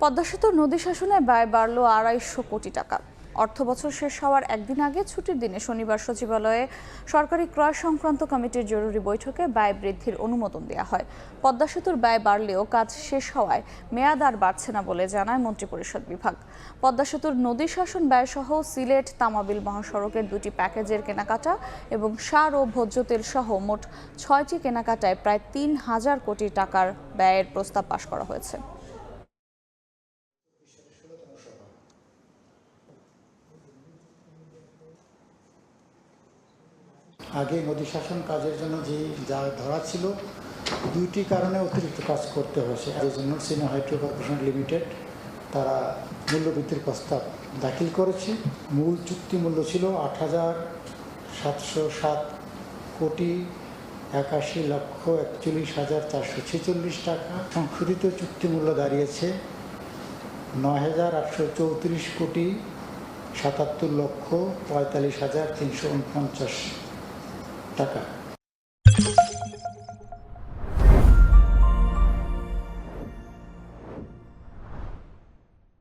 পদ্মা সেতুর নদী শাসনে ব্যয় বাড়ল ২৫০ কোটি টাকা। অর্থবছর শেষ হওয়ার একদিন আগে ছুটির দিনে শনিবার সচিবালয়ে সরকারি ক্রয় সংক্রান্ত কমিটির জরুরি বৈঠকে ব্যয় বৃদ্ধির অনুমোদন দেওয়া হয়। পদ্মা সেতুর ব্যয় বাড়লেও কাজ শেষ হওয়ায় মেয়াদ আর বাড়ছে না বলে জানায় মন্ত্রিপরিষদ বিভাগ। পদ্মা সেতুর নদী শাসন ব্যয়সহ সিলেট তামাবিল মহাসড়কের 2টি প্যাকেজের কেনাকাটা এবং সার ও ভোজ্য তেল সহ মোট 6টি কেনাকাটায় প্রায় ৩,০০০ কোটি টাকার ব্যয়ের প্রস্তাব পাশ করা হয়েছে। আগে নদী শাসন কাজের জন্য যা ধরা ছিল, 2টি কারণে অতিরিক্ত কাজ করতে হয়েছে। এই জন্য সিনিয়র হাইড্রো কর্পোরেশন লিমিটেড তারা মূল্যবৃদ্ধির প্রস্তাব দাখিল করেছে। মূল চুক্তি মূল্য ছিল ৮,৭০৭ কোটি ৮১,৪১,৪46 টাকা। সংশোধিত চুক্তি মূল্য দাঁড়িয়েছে ৯,৮34 কোটি ৭৭,৪৫,৩৪৯ টাকা।